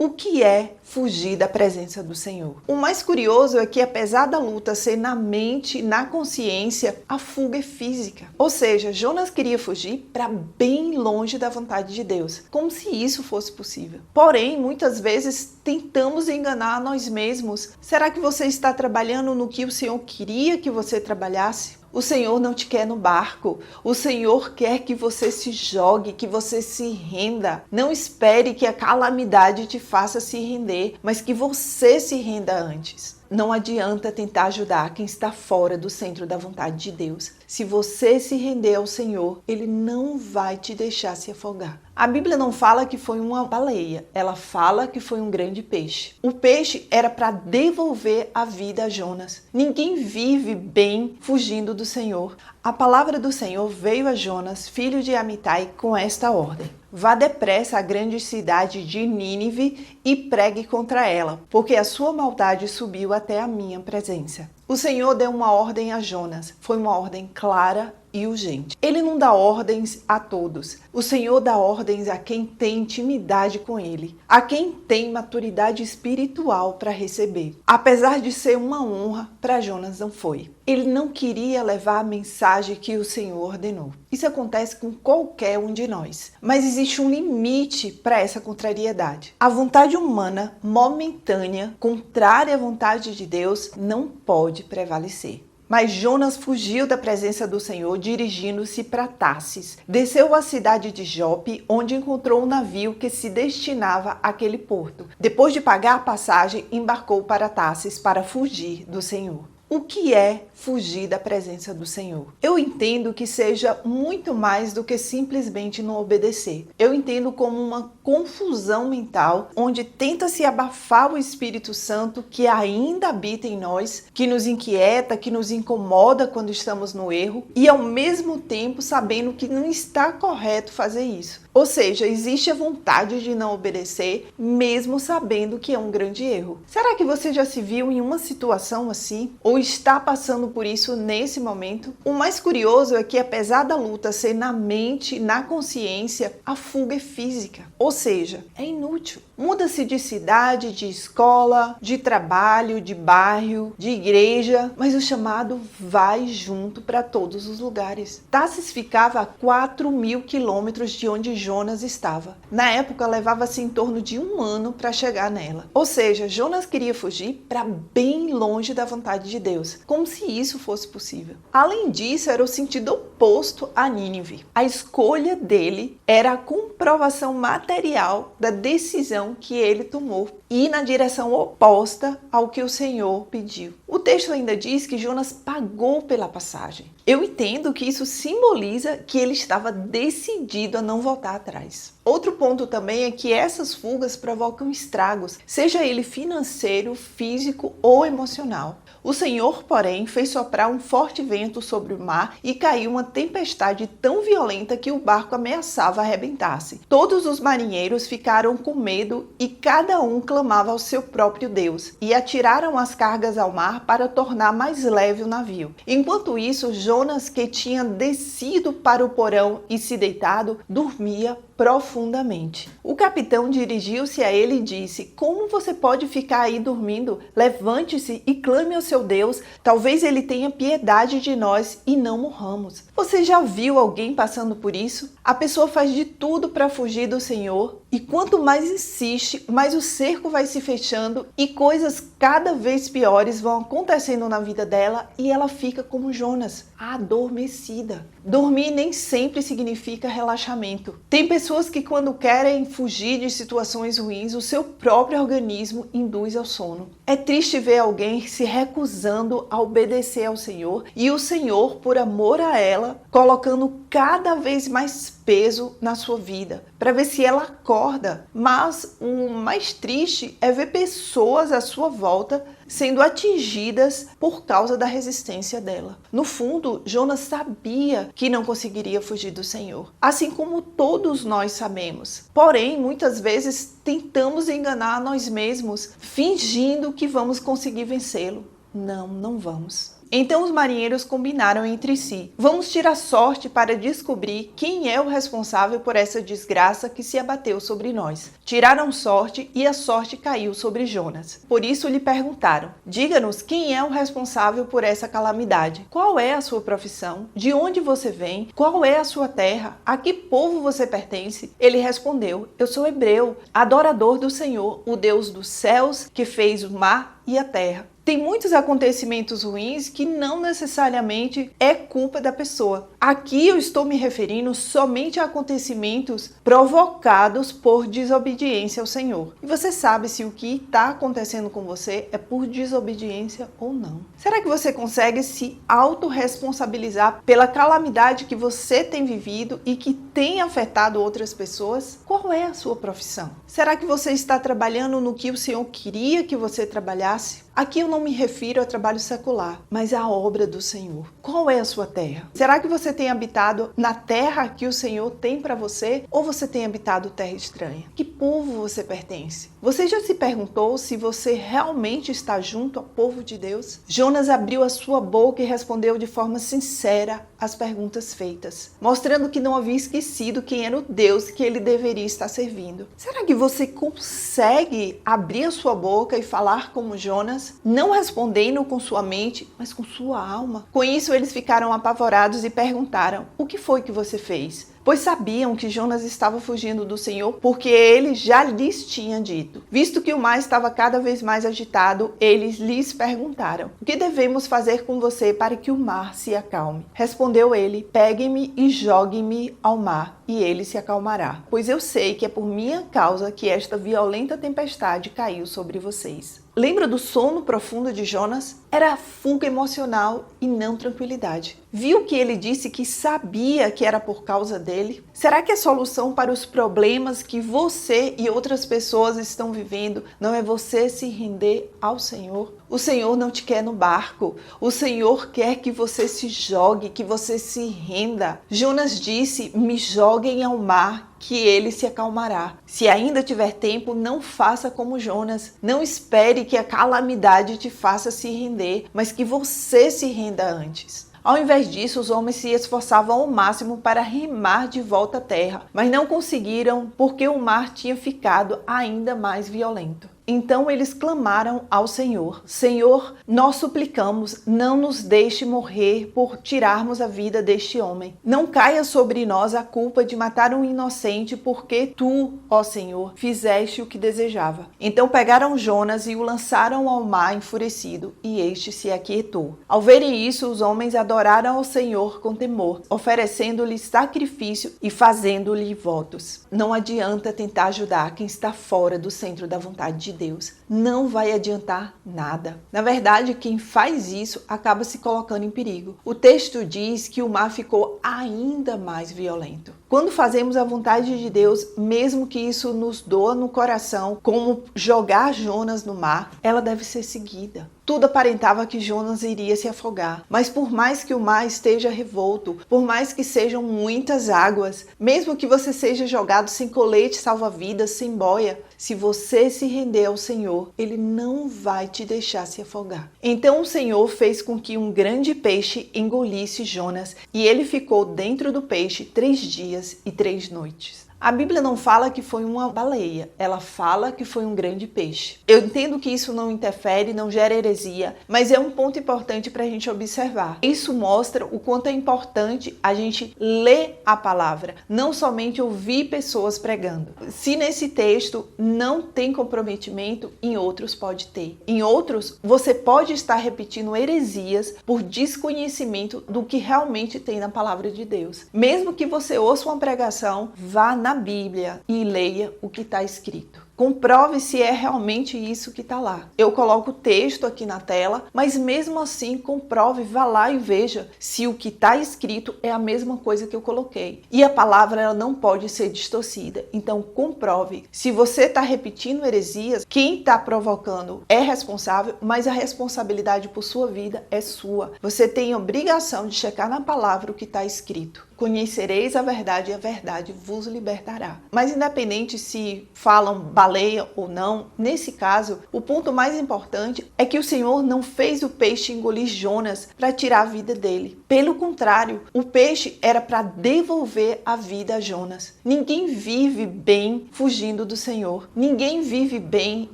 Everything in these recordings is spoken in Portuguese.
O que é fugir da presença do Senhor? O mais curioso é que, apesar da luta ser na mente, na consciência, a fuga é física. Ou seja, Jonas queria fugir para bem longe da vontade de Deus, como se isso fosse possível. Porém, muitas vezes tentamos enganar a nós mesmos. Será que você está trabalhando no que o Senhor queria que você trabalhasse? O Senhor não te quer no barco. O Senhor quer que você se jogue, que você se renda. Não espere que a calamidade te faça se render, mas que você se renda antes. Não adianta tentar ajudar quem está fora do centro da vontade de Deus. Se você se render ao Senhor, Ele não vai te deixar se afogar. A Bíblia não fala que foi uma baleia, ela fala que foi um grande peixe. O peixe era para devolver a vida a Jonas. Ninguém vive bem fugindo do Senhor. A palavra do Senhor veio a Jonas, filho de Amitai, com esta ordem: vá depressa à grande cidade de Nínive e pregue contra ela, porque a sua maldade subiu até a minha presença. O Senhor deu uma ordem a Jonas. Foi uma ordem clara e urgente. Ele não dá ordens a todos. O Senhor dá ordens a quem tem intimidade com Ele, a quem tem maturidade espiritual para receber. Apesar de ser uma honra, para Jonas não foi. Ele não queria levar a mensagem que o Senhor ordenou. Isso acontece com qualquer um de nós. Mas existe um limite para essa contrariedade. A vontade humana, momentânea, contrária à vontade de Deus, não pode prevalecer. Mas Jonas fugiu da presença do Senhor, dirigindo-se para Tarsis. Desceu à cidade de Jope, onde encontrou um navio que se destinava àquele porto. Depois de pagar a passagem, embarcou para Tarsis para fugir do Senhor. O que é fugir da presença do Senhor? Eu entendo que seja muito mais do que simplesmente não obedecer. Eu entendo como uma confusão mental, onde tenta-se abafar o Espírito Santo que ainda habita em nós, que nos inquieta, que nos incomoda quando estamos no erro, e ao mesmo tempo sabendo que não está correto fazer isso. Ou seja, existe a vontade de não obedecer, mesmo sabendo que é um grande erro. Será que você já se viu em uma situação assim? Ou está passando por isso nesse momento? O mais curioso é que, apesar da luta ser na mente, na consciência, a fuga é física. Ou seja, é inútil. Muda-se de cidade, de escola, de trabalho, de bairro, de igreja, mas o chamado vai junto para todos os lugares. Tarsis ficava a 4.000 quilômetros de onde Jonas estava. Na época, levava-se em torno de 1 ano para chegar nela. Ou seja, Jonas queria fugir para bem longe da vontade de Deus, como se isso fosse possível. Além disso, era o sentido oposto a Nínive. A escolha dele era a comprovação material da decisão que ele tomou, e na direção oposta ao que o Senhor pediu. O texto ainda diz que Jonas pagou pela passagem. Eu entendo que isso simboliza que ele estava decidido a não voltar atrás. Outro ponto também é que essas fugas provocam estragos, seja ele financeiro, físico ou emocional. O Senhor, porém, fez soprar um forte vento sobre o mar e caiu uma tempestade tão violenta que o barco ameaçava arrebentar-se. Todos os marinheiros ficaram com medo e cada um clamava ao seu próprio Deus, e atiraram as cargas ao mar para tornar mais leve o navio. Enquanto isso, Jonas, que tinha descido para o porão e se deitado, dormia profundamente. O capitão dirigiu-se a ele e disse: como você pode ficar aí dormindo? Levante-se e clame ao seu Deus, talvez ele tenha piedade de nós e não morramos. Você já viu alguém passando por isso? A pessoa faz de tudo para fugir do Senhor, e quanto mais insiste, mais o cerco vai se fechando e coisas cada vez piores vão acontecendo na vida dela, e ela fica como Jonas, adormecida. Dormir nem sempre significa relaxamento. Tem pessoas que, quando querem fugir de situações ruins, o seu próprio organismo induz ao sono. É triste ver alguém se recusando a obedecer ao Senhor, e o Senhor, por amor a ela, colocando cada vez mais peso na sua vida, para ver se ela acorda. Mas o mais triste é ver pessoas à sua volta sendo atingidas por causa da resistência dela. No fundo, Jonas sabia que não conseguiria fugir do Senhor, assim como todos nós sabemos. Porém, muitas vezes tentamos enganar a nós mesmos, fingindo que vamos conseguir vencê-lo. Não vamos. Então os marinheiros combinaram entre si: vamos tirar sorte para descobrir quem é o responsável por essa desgraça que se abateu sobre nós. Tiraram sorte e a sorte caiu sobre Jonas. Por isso lhe perguntaram: diga-nos quem é o responsável por essa calamidade. Qual é a sua profissão? De onde você vem? Qual é a sua terra? A que povo você pertence? Ele respondeu: eu sou hebreu, adorador do Senhor, o Deus dos céus, que fez o mar e a terra. Tem muitos acontecimentos ruins que não necessariamente é culpa da pessoa. Aqui eu estou me referindo somente a acontecimentos provocados por desobediência ao Senhor. E você sabe se o que está acontecendo com você é por desobediência ou não. Será que você consegue se autorresponsabilizar pela calamidade que você tem vivido e que tem afetado outras pessoas? Qual é a sua profissão? Será que você está trabalhando no que o Senhor queria que você trabalhasse? Aqui eu não me refiro ao trabalho secular, mas à obra do Senhor. Qual é a sua terra? Será que você tem habitado na terra que o Senhor tem para você? Ou você tem habitado terra estranha? Que povo você pertence? Você já se perguntou se você realmente está junto ao povo de Deus? Jonas abriu a sua boca e respondeu de forma sincera às perguntas feitas, mostrando que não havia esquecido quem era o Deus que ele deveria estar servindo. Será que você consegue abrir a sua boca e falar como Jonas, não respondendo com sua mente, mas com sua alma? Com isso, eles ficaram apavorados e perguntaram: o que foi que você fez? Pois sabiam que Jonas estava fugindo do Senhor, porque ele já lhes tinha dito. Visto que o mar estava cada vez mais agitado, eles lhes perguntaram: o que devemos fazer com você para que o mar se acalme? Respondeu ele: peguem-me e joguem-me ao mar, e ele se acalmará. Pois eu sei que é por minha causa que esta violenta tempestade caiu sobre vocês. Lembra do sono profundo de Jonas? Era fuga emocional e não tranquilidade. Viu que ele disse que sabia que era por causa dele? Será que a solução para os problemas que você e outras pessoas estão vivendo não é você se render ao Senhor? O Senhor não te quer no barco. O Senhor quer que você se jogue, que você se renda. Jonas disse: me joguem ao mar, que ele se acalmará. Se ainda tiver tempo, não faça como Jonas. Não espere que a calamidade te faça se render, mas que você se renda antes. Ao invés disso, os homens se esforçavam ao máximo para remar de volta à terra, mas não conseguiram porque o mar tinha ficado ainda mais violento. Então eles clamaram ao Senhor: Senhor, nós suplicamos, não nos deixe morrer por tirarmos a vida deste homem. Não caia sobre nós a culpa de matar um inocente, porque tu, ó Senhor, fizeste o que desejava. Então pegaram Jonas e o lançaram ao mar enfurecido, e este se aquietou. Ao verem isso, os homens adoraram ao Senhor com temor, oferecendo-lhe sacrifício e fazendo-lhe votos. Não adianta tentar ajudar quem está fora do centro da vontade de Deus. Não vai adiantar nada. Na verdade, quem faz isso acaba se colocando em perigo. O texto diz que o mar ficou ainda mais violento. Quando fazemos a vontade de Deus, mesmo que isso nos doa no coração, como jogar Jonas no mar, ela deve ser seguida. Tudo aparentava que Jonas iria se afogar, mas por mais que o mar esteja revolto, por mais que sejam muitas águas, mesmo que você seja jogado sem colete salva-vidas, sem boia, se você se render ao Senhor, Ele não vai te deixar se afogar. Então o Senhor fez com que um grande peixe engolisse Jonas, e ele ficou dentro do peixe 3 dias e 3 noites. A Bíblia não fala que foi uma baleia, ela fala que foi um grande peixe. Eu entendo que isso não interfere, não gera heresia, mas é um ponto importante para a gente observar. Isso mostra o quanto é importante a gente ler a palavra, não somente ouvir pessoas pregando. Se nesse texto não tem comprometimento, em outros pode ter. Em outros, você pode estar repetindo heresias por desconhecimento do que realmente tem na palavra de Deus. Mesmo que você ouça uma pregação, vá na Bíblia e leia o que está escrito. Comprove se é realmente isso que está lá. Eu coloco o texto aqui na tela, mas mesmo assim comprove, vá lá e veja se o que está escrito é a mesma coisa que eu coloquei. E a palavra ela não pode ser distorcida. Então comprove. Se você está repetindo heresias, quem está provocando é responsável, mas a responsabilidade por sua vida é sua. Você tem a obrigação de checar na palavra o que está escrito. Conhecereis a verdade e a verdade vos libertará. Mas independente se falam baleia baleia ou não, nesse caso, o ponto mais importante é que o Senhor não fez o peixe engolir Jonas para tirar a vida dele. Pelo contrário, o peixe era para devolver a vida a Jonas. Ninguém vive bem fugindo do Senhor. Ninguém vive bem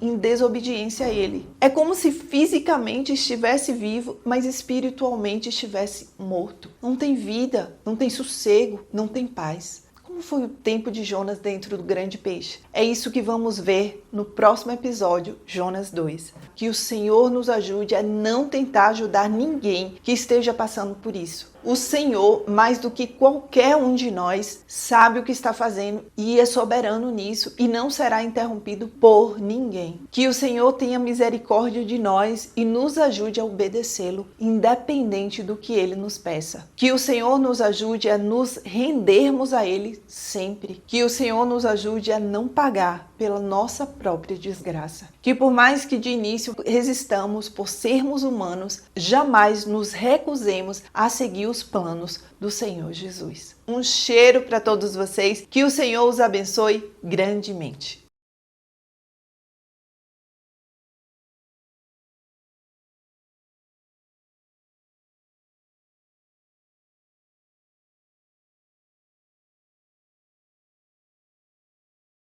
em desobediência a Ele. É como se fisicamente estivesse vivo, mas espiritualmente estivesse morto. Não tem vida, não tem sossego, não tem paz. Como foi o tempo de Jonas dentro do grande peixe? É isso que vamos ver no próximo episódio, Jonas 2. Que o Senhor nos ajude a não tentar ajudar ninguém que esteja passando por isso. O Senhor, mais do que qualquer um de nós, sabe o que está fazendo e é soberano nisso e não será interrompido por ninguém. Que o Senhor tenha misericórdia de nós e nos ajude a obedecê-lo, independente do que Ele nos peça. Que o Senhor nos ajude a nos rendermos a Ele sempre. Que o Senhor nos ajude a não pagar pela nossa própria desgraça. Que por mais que de início resistamos por sermos humanos, jamais nos recusemos a seguir os planos do Senhor Jesus. Um cheiro para todos vocês, que o Senhor os abençoe grandemente.